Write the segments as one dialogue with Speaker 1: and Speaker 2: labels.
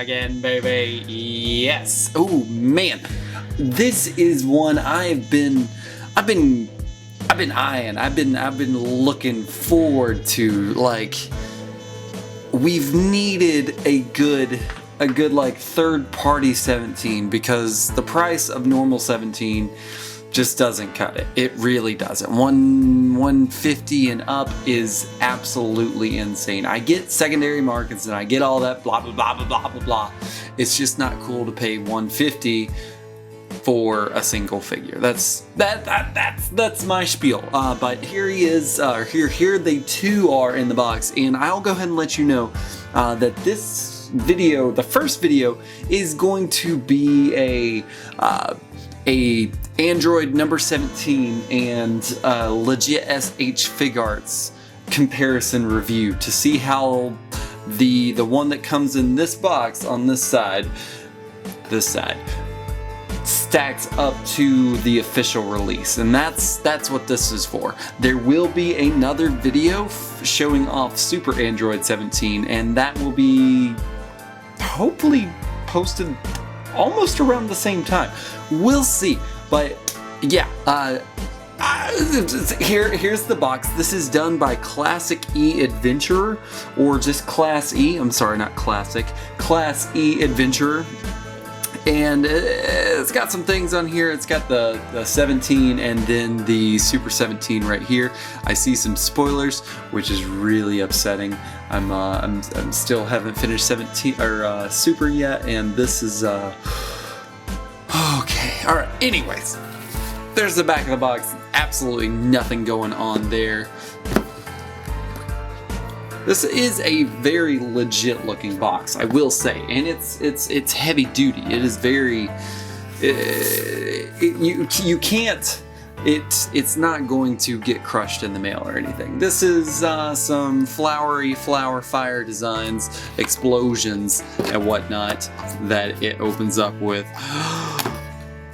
Speaker 1: again, baby. Yes. Oh man, this is one I've been eyeing. I've been looking forward to. Like, we've needed a good like third-party 17 because the price of normal 17 just doesn't cut it. It really doesn't. 150 and up is absolutely insane. I get secondary markets and I get all that blah blah blah blah blah blah blah. It's just not cool to pay 150 for a single figure. That's my spiel. But here he is. Here they two are in the box, and I'll go ahead and let you know that this video, the first video, is going to be a Android number 17 and legit SH Figuarts comparison review to see how the one that comes in this box on this side stacks up to the official release, and that's what this is for. There will be another video showing off Super Android 17, and that will be hopefully posted almost around the same time. We'll see, but yeah, here's the box. This is done by Classic E Adventurer, or just Class E. I'm sorry, not Classic. Class E Adventurer. And it's got some things on here. It's got the 17 and then the Super 17 right here. I see some spoilers, which is really upsetting. I'm still haven't finished 17 or Super yet, and this is okay. All right. Anyways, there's the back of the box. Absolutely nothing going on there. This is a very legit looking box, I will say, and it's heavy duty. It is very you can't. It's not going to get crushed in the mail or anything. This is some flowery flower fire designs, explosions, and whatnot that it opens up with.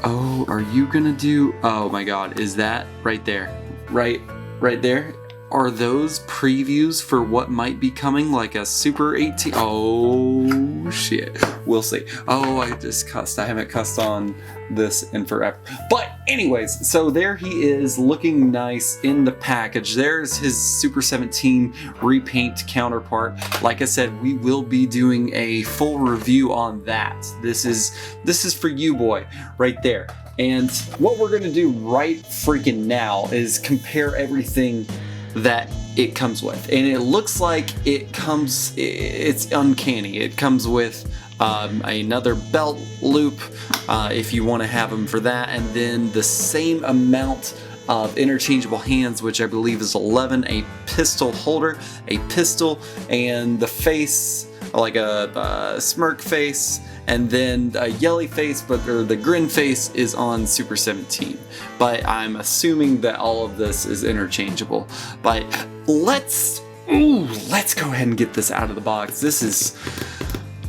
Speaker 1: Oh, are you gonna do? Oh my God, is that right there? Right there? Are those previews for what might be coming, like a Super 18? Oh shit, we'll see. Oh, I just cussed. I haven't cussed on this in forever. But anyways, so there he is, looking nice in the package. There's his Super 17 repaint counterpart. Like I said, we will be doing a full review on that. This is for you, boy, right there. And what we're gonna do right freaking now is compare everything that it comes with, and it looks like it's uncanny. It comes with another belt loop if you want to have them for that, and then the same amount of interchangeable hands, which I believe is 11, a pistol holder, a pistol, and the face, like a smirk face, and then a yelly face, or the grin face is on Super 17. But I'm assuming that all of this is interchangeable. But let's go ahead and get this out of the box. This is,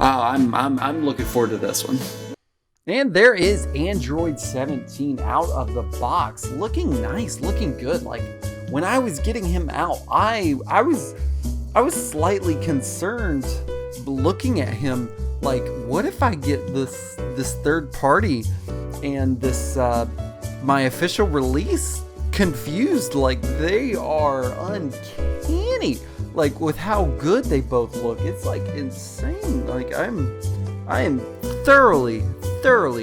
Speaker 1: I'm looking forward to this one. And there is Android 17 out of the box, looking nice, looking good. Like, when I was getting him out, I was slightly concerned looking at him. Like, what if I get this third party and this my official release confused? Like, they are uncanny. Like, with how good they both look, it's like insane. Like, I am thoroughly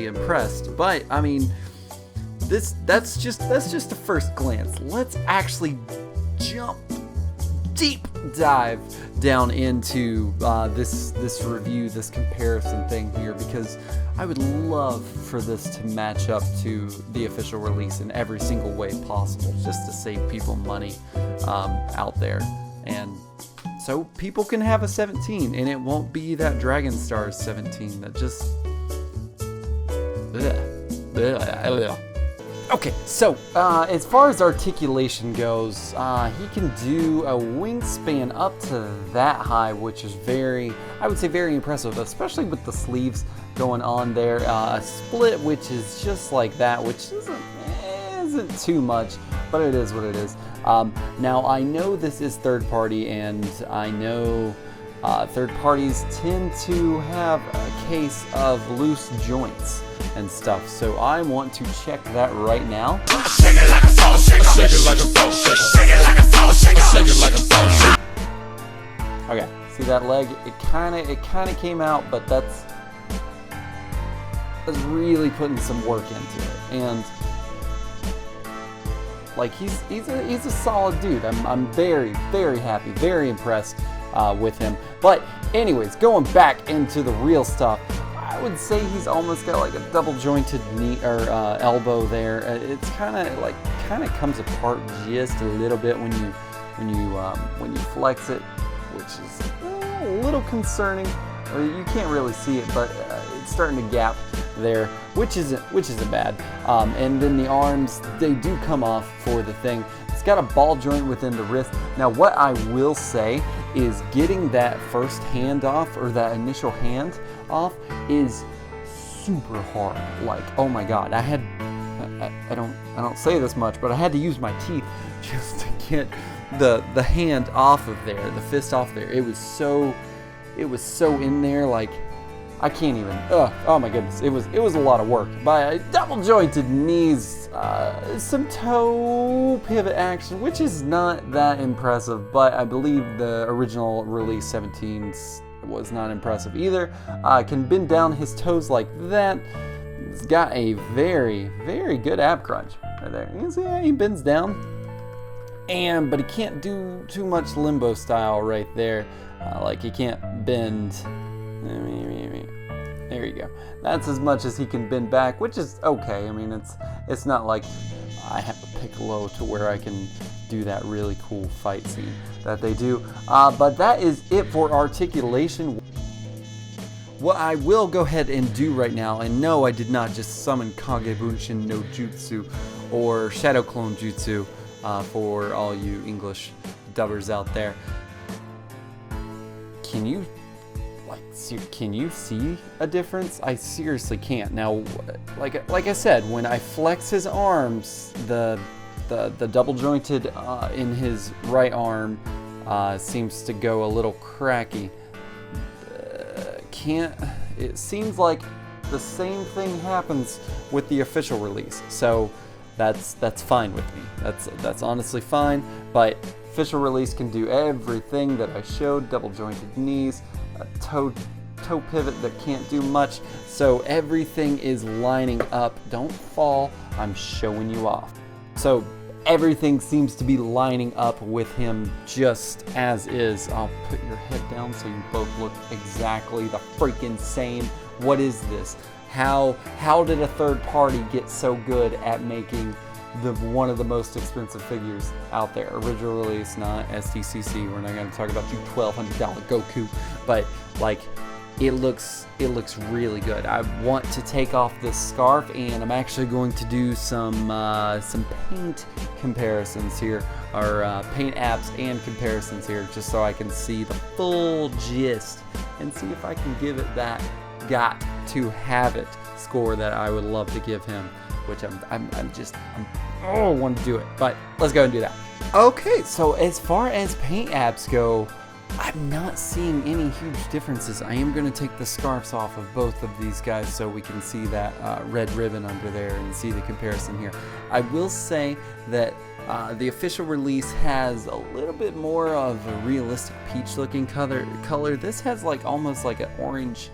Speaker 1: impressed. But I mean, that's just a first glance. Let's actually jump deep dive down into this review, this comparison thing here, because I would love for this to match up to the official release in every single way possible, just to save people money out there, and so people can have a 17 and it won't be that Dragon Stars 17 that just Okay, so as far as articulation goes, he can do a wingspan up to that high, which is I would say very impressive, especially with the sleeves going on there. A split, which is just like that, which isn't too much, but it is what it is. Now, I know this is third party, and I know Third parties tend to have a case of loose joints and stuff, so I want to check that right now.
Speaker 2: Shake it like a fall, shake it like a fall, shake it like a fall, shake it like a fall.
Speaker 1: Okay, see that leg? It kind of came out, but that's really putting some work into it, and like he's a solid dude. I'm very happy, very impressed with him. But anyways, going back into the real stuff, I would say he's almost got like a double jointed knee or elbow there. It's kind of comes apart just a little bit when you flex it, which is a little concerning. You can't really see it, but it's starting to gap there, which isn't bad. And then the arms, they do come off for the thing. It's got a ball joint within the wrist. Now what I will say is getting that first hand off, or that initial hand off, is super hard. Like, oh my god, I don't say this much, but I had to use my teeth just to get the hand off of there, the fist off there. It was so in there, like I can't even. Oh my goodness, it was a lot of work. By double jointed knees, some toe pivot action, which is not that impressive, but I believe the original release 17 was not impressive either. Can bend down his toes like that. He's got a very good ab crunch right there. You see how he bends down, but he can't do too much limbo style right there. Like he can't bend. There you go. That's as much as he can bend back, which is okay. I mean, it's not like I have a piccolo to where I can do that really cool fight scene that they do. But that is it for articulation. What I will go ahead and do right now, and no, I did not just summon Kagebunshin no Jutsu or Shadow Clone Jutsu for all you English dubbers out there. Can you see a difference? I seriously can't. Now, like I said, when I flex his arms, the double jointed in his right arm seems to go a little cracky. It seems like the same thing happens with the official release, so that's fine with me. That's honestly fine. But official release can do everything that I showed: double jointed knees, a toe pivot that can't do much. So everything is lining up. Don't fall, I'm showing you off. So everything seems to be lining up with him just as is. I'll put your head down so you both look exactly the freaking same. What is this? How did a third party get so good at making one of the most expensive figures out there? Original release, not SDCC. We're not going to talk about you $1,200 Goku, but like it looks really good. I want to take off this scarf, and I'm actually going to do some paint comparisons here, or paint apps and comparisons here, just so I can see the full gist and see if I can give it that got to have it score that I would love to give him, which I want to do it, but let's go and do that. Okay, so as far as paint apps go, I'm not seeing any huge differences. I am going to take the scarves off of both of these guys so we can see that red ribbon under there and see the comparison here. I will say that the official release has a little bit more of a realistic peach looking color. This has like almost like an orange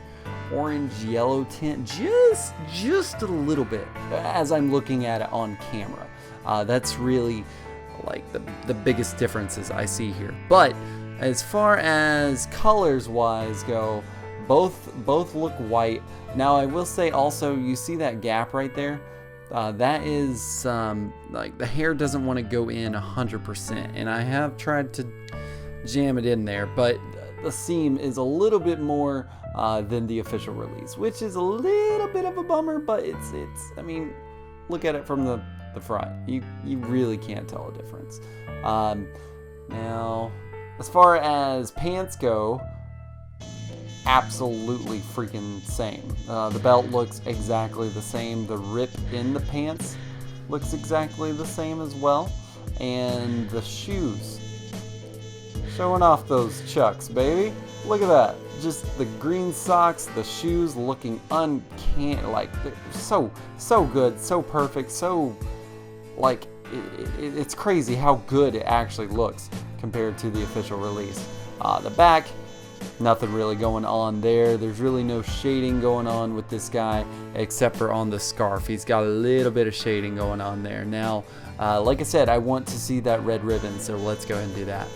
Speaker 1: yellow tint, just a little bit as I'm looking at it on camera. That's really like the biggest differences I see here. But as far as colors wise go, both look white. Now I will say also, you see that gap right there? That is like the hair doesn't want to go in 100%, and I have tried to jam it in there, but the seam is a little bit more than the official release, which is a little bit of a bummer, but it's I mean, look at it from the front. You really can't tell a difference. Now, as far as pants go, absolutely freaking same. The belt looks exactly the same. The rip in the pants looks exactly the same as well. And the shoes Showing off those Chucks, baby. Look at that. Just the green socks, the shoes looking uncanny, like so good, so perfect, so like it's crazy how good it actually looks compared to the official release. The back, nothing really going on there. There's really no shading going on with this guy except for on the scarf. He's got a little bit of shading going on there. Now, like I said, I want to see that red ribbon, so let's go ahead and do that.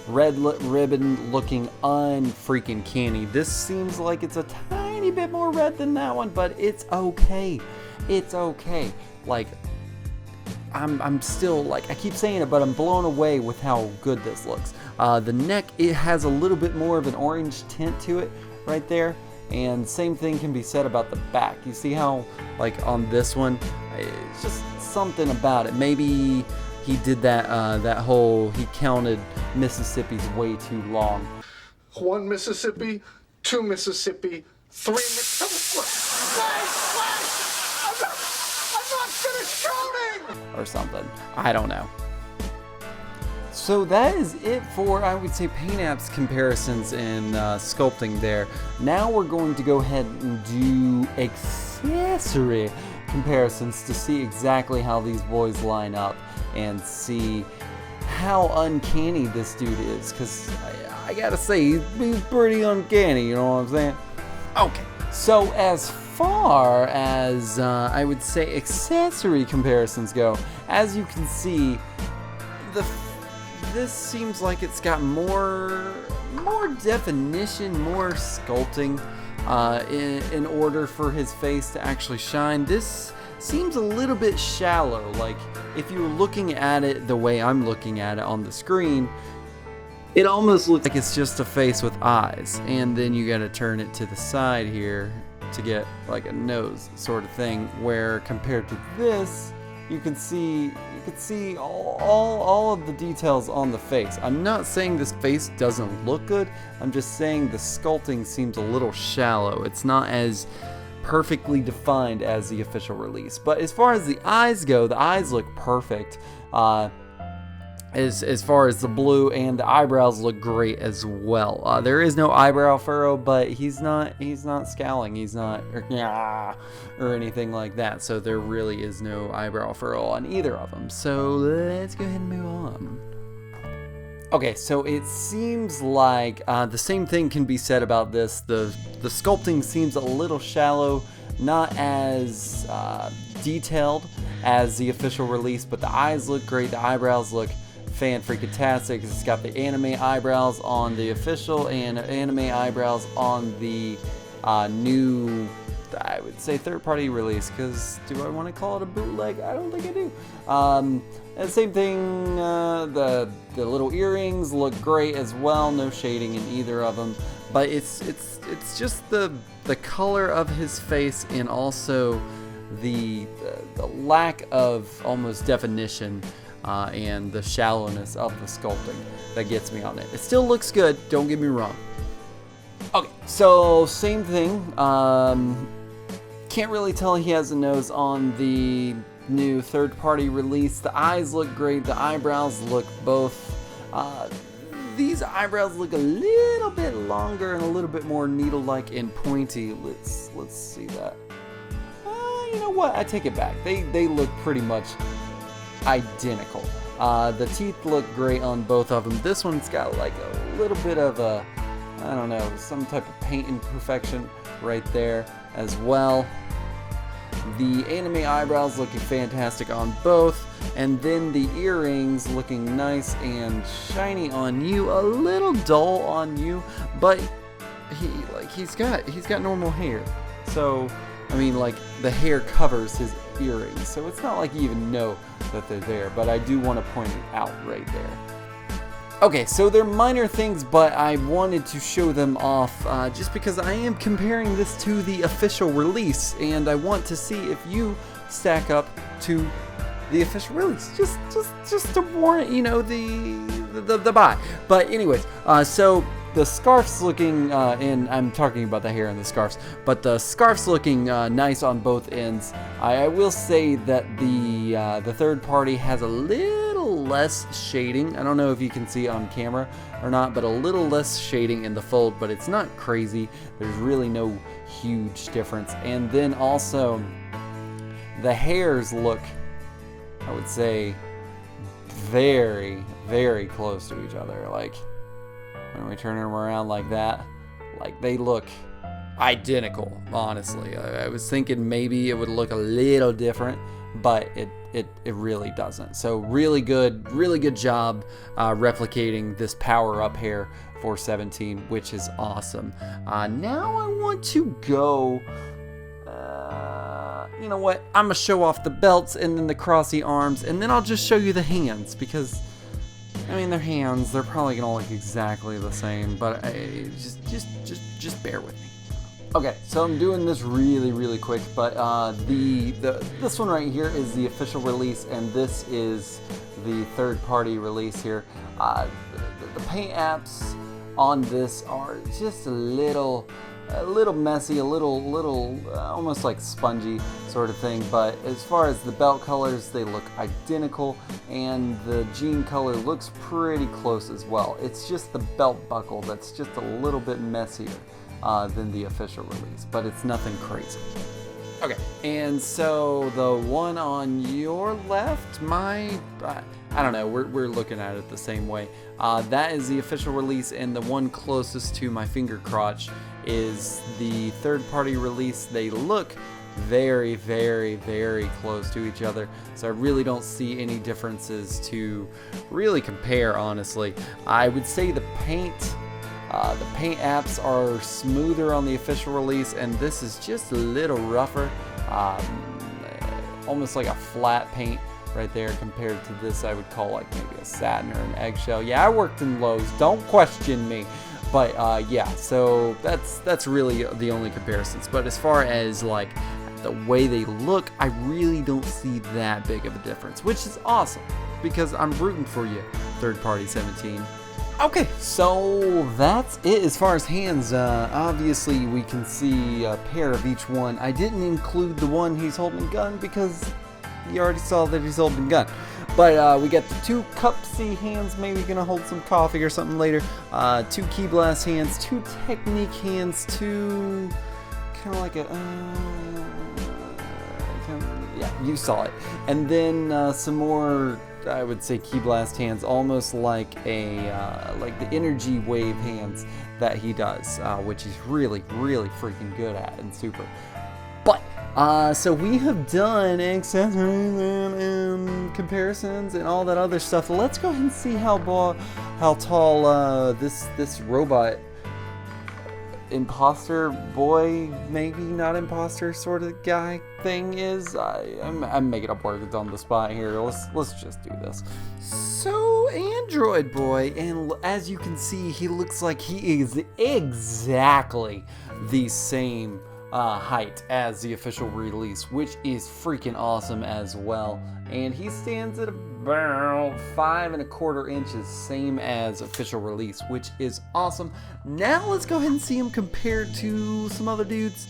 Speaker 1: Red ribbon looking unfreaking canny. This seems like it's a tiny bit more red than that one, but it's okay. It's okay. Like, I'm still, like, I keep saying it, but I'm blown away with how good this looks. The neck, it has a little bit more of an orange tint to it right there. And same thing can be said about the back. You see how, like, on this one, it's just something about it. Maybe he did that whole, he counted Mississippi's way too long.
Speaker 3: 1 Mississippi, 2 Mississippi, 3 Mississippi. I'm not finished counting!
Speaker 1: Or something. I don't know. So that is it for, I would say, paint apps comparisons and sculpting there. Now we're going to go ahead and do accessory comparisons to see exactly how these boys line up and see how uncanny this dude is, because I gotta say, he's pretty uncanny, you know what I'm saying? Okay, so as far as I would say accessory comparisons go, as you can see, this seems like it's got more definition, more sculpting in order for his face to actually shine. This seems a little bit shallow. Like, if you were looking at it the way I'm looking at it on the screen, it almost looks like it's just a face with eyes, and then you gotta turn it to the side here to get like a nose sort of thing, where compared to this, you can see all of the details on the face. I'm not saying this face doesn't look good, I'm just saying the sculpting seems a little shallow. It's not as perfectly defined as the official release. But as far as the eyes go, the eyes look perfect. As far as the blue, and the eyebrows look great as well. There is no eyebrow furrow, but he's not scowling, he's not or anything like that. So there really is no eyebrow furrow on either of them. So let's go ahead and move on. Okay, so it seems like the same thing can be said about this. The sculpting seems a little shallow, not as detailed as the official release, but the eyes look great, the eyebrows look fan-freaking-tastic. It's got the anime eyebrows on the official and anime eyebrows on the new, I would say, third-party release, because do I want to call it a bootleg? I don't think I do. And same thing, the little earrings look great as well, no shading in either of them, but it's just the color of his face, and also the lack of almost definition and the shallowness of the sculpting that gets me on it. It still looks good, don't get me wrong. Okay, so same thing. Can't really tell he has a nose on the new third-party release. The eyes look great, the eyebrows look both. These eyebrows look a little bit longer and a little bit more needle-like and pointy. Let's see that. You know what? I take it back. They look pretty much identical. The teeth look great on both of them. This one's got like a little bit of a, I don't know, some type of paint imperfection right there as well. The anime eyebrows looking fantastic on both, and then the earrings looking nice and shiny on you, a little dull on you, but he's got normal hair. So I mean, like, the hair covers his earrings, so it's not like you even know that they're there, but I do want to point it out right there. Okay, so they're minor things, but I wanted to show them off just because I am comparing this to the official release, and I want to see if you stack up to the official release, just to warrant, you know, the buy. But anyways, so the scarf's looking, and I'm talking about the hair and the scarves, but the scarf's looking nice on both ends. I will say that the third party has a little little less shading. I don't know if you can see on camera or not, but a little less shading in the fold, but it's not crazy. There's really no huge difference. And then also the hairs look, I would say, very, very close to each other. Like when we turn them around like that, like they look identical, honestly. I was thinking maybe it would look a little different, but it really doesn't. So really good job replicating this power up hair for 17, which is awesome. Now I want to go, you know what, I'm gonna show off the belts and then the crossy arms, and then I'll just show you the hands, because I mean, their hands, they're probably gonna look exactly the same, but just bear with me. Okay, so I'm doing this really quick, but this one right here is the official release, and this is the third-party release here. The paint apps on this are just a little messy, a little almost like spongy sort of thing, but as far as the belt colors, they look identical, and the jean color looks pretty close as well. It's just the belt buckle that's just a little bit messier than the official release, but it's nothing crazy. Okay, and so the one on your left, I don't know, we're looking at it the same way. That is the official release, and the one closest to my finger crotch is the third-party release. They look very close to each other, so I really don't see any differences to really compare, honestly. I would say the paint apps are smoother on the official release, and this is just a little rougher, almost like a flat paint right there compared to this. I would call like maybe a satin or an eggshell. Yeah, I worked in Lowe's, don't question me. But yeah, so that's really the only comparisons. But as far as like the way they look, I really don't see that big of a difference, which is awesome because I'm rooting for you, third party 17. Okay, so that's it as far as hands. Obviously, we can see a pair of each one. I didn't include the one he's holding a gun because you already saw that he's holding a gun. But we got the two cup-C hands, maybe gonna hold some coffee or something later. Two key blast hands, two technique hands, two kind of like a, yeah, you saw it. And then some more, I would say, key blast hands, almost like like the energy wave hands that he does, which he's really freaking good at and super. But so we have done accessories and comparisons and all that other stuff. Let's go ahead and see how tall this robot imposter boy, maybe not imposter sort of guy thing is. I'm making up words on the spot here. Let's just do this. So android boy, and as you can see, he looks like he is exactly the same height as the official release, which is freaking awesome as well. And he stands at about 5 1/4 inches, same as official release, which is awesome. Now let's go ahead and see him compared to some other dudes.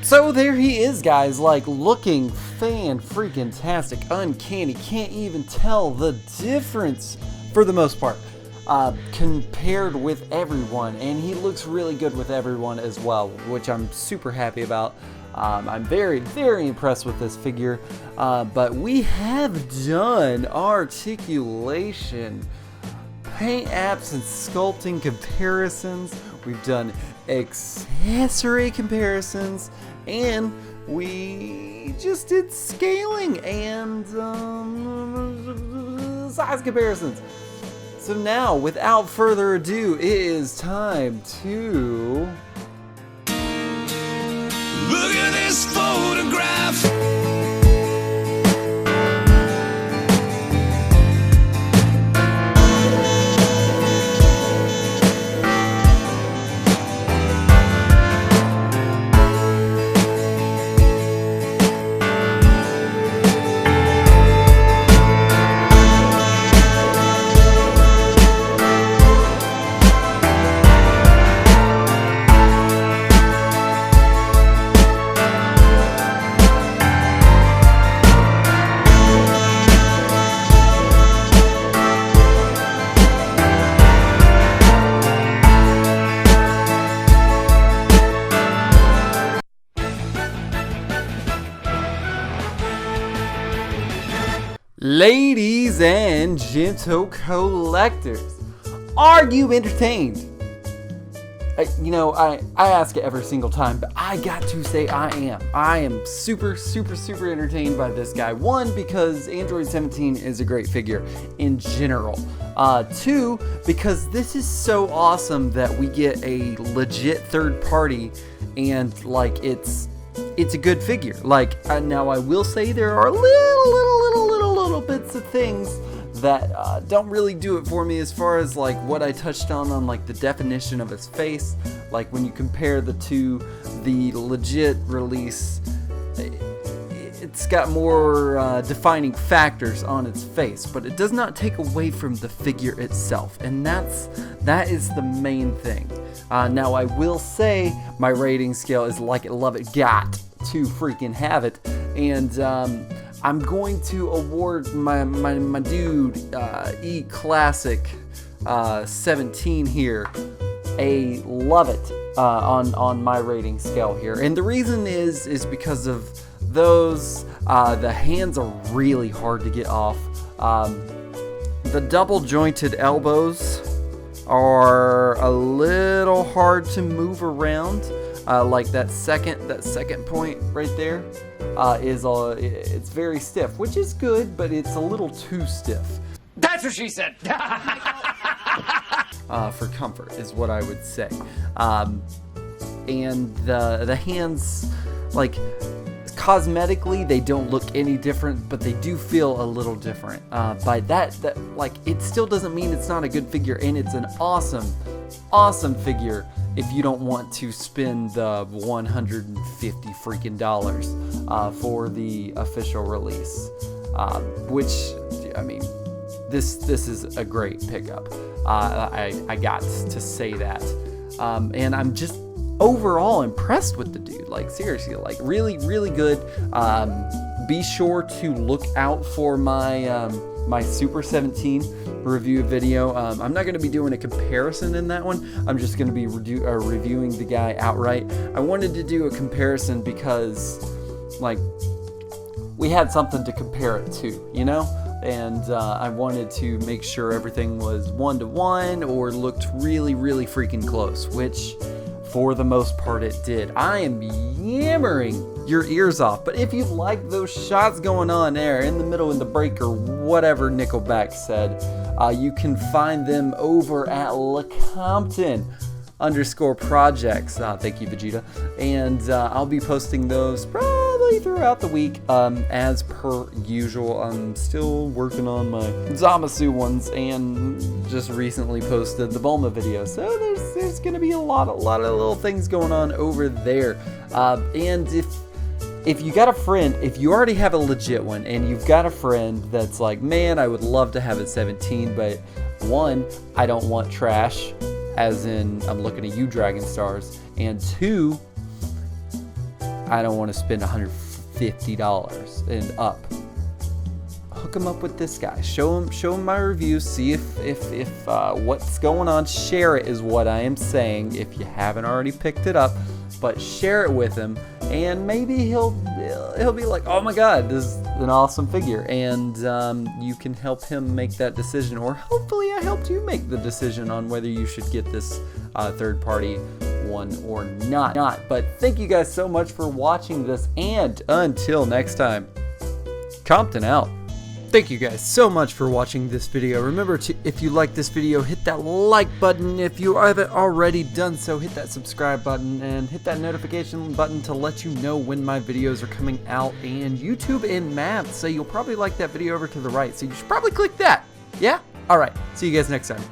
Speaker 1: So there he is, guys, like looking fan-freaking-tastic, uncanny, can't even tell the difference for the most part. Compared with everyone, and he looks really good with everyone as well, which I'm super happy about. I'm very impressed with this figure, but we have done articulation, paint apps, and sculpting comparisons. We've done accessory comparisons, and we just did scaling and size comparisons. So now, without further ado, it is time to
Speaker 2: Look at this photograph.
Speaker 1: Ladies and gentle collectors, are you entertained? I ask it every single time, but I got to say I am. I am super entertained by this guy. One, because Android 17 is a great figure in general. Two, because this is so awesome that we get a legit third party and like it's a good figure. Like now I will say there are little bits of things that don't really do it for me as far as like what I touched on like the definition of his face. Like when you compare the legit release, it's got more defining factors on its face, but it does not take away from the figure itself, and that is the main thing. Now I will say my rating scale is like it, love it, got to freaking have it, and I'm going to award my dude E Classic 17 here a love it on my rating scale here, and the reason is because of those the hands are really hard to get off. The double jointed elbows are a little hard to move around. Like that second point right there it's very stiff, which is good, but it's a little too stiff.
Speaker 2: That's what she said.
Speaker 1: For comfort is what I would say. And the hands, like cosmetically, they don't look any different, but they do feel a little different. By that like it still doesn't mean it's not a good figure, and it's an awesome figure if you don't want to spend the $150 freaking dollars for the official release, which I mean, this is a great pickup. I got to say that, and I'm just overall impressed with the dude. Like seriously, like really good. Be sure to look out for my my Super 17 review video. I'm not going to be doing a comparison in that one. I'm just going to be reviewing the guy outright. I wanted to do a comparison because like we had something to compare it to, you know? And I wanted to make sure everything was 1-to-1 or looked really freaking close, which for the most part it did. I am yammering your ears off, but if you like those shots going on there in the middle in the break or whatever Nickelback said, you can find them over at LeCompton _projects. Thank you, Vegeta. And I'll be posting those probably throughout the week, as per usual. I'm still working on my Zamasu ones and just recently posted the Bulma video, so there's gonna be a lot of little things going on over there. And if you got a friend, if you already have a legit one and you've got a friend that's like, man, I would love to have it 17, but one, I don't want trash, as in I'm looking at you, Dragon Stars, and two, I don't want to spend $150 and up. Hook him up with this guy. Show him my review. See if what's going on. Share it is what I am saying. If you haven't already picked it up, but share it with him, and maybe he'll be like, oh my god, this is an awesome figure, and you can help him make that decision, or hopefully I helped you make the decision on whether you should get this third party one or not. But thank you guys so much for watching this, and until next time, Compton out. Thank you guys so much for watching this video. Remember to, if you like this video, hit that like button. If you haven't already done so, hit that subscribe button and hit that notification button to let you know when my videos are coming out. And YouTube and math, so you'll probably like that video over to the right, so you should probably click that. Yeah? Alright, see you guys next time.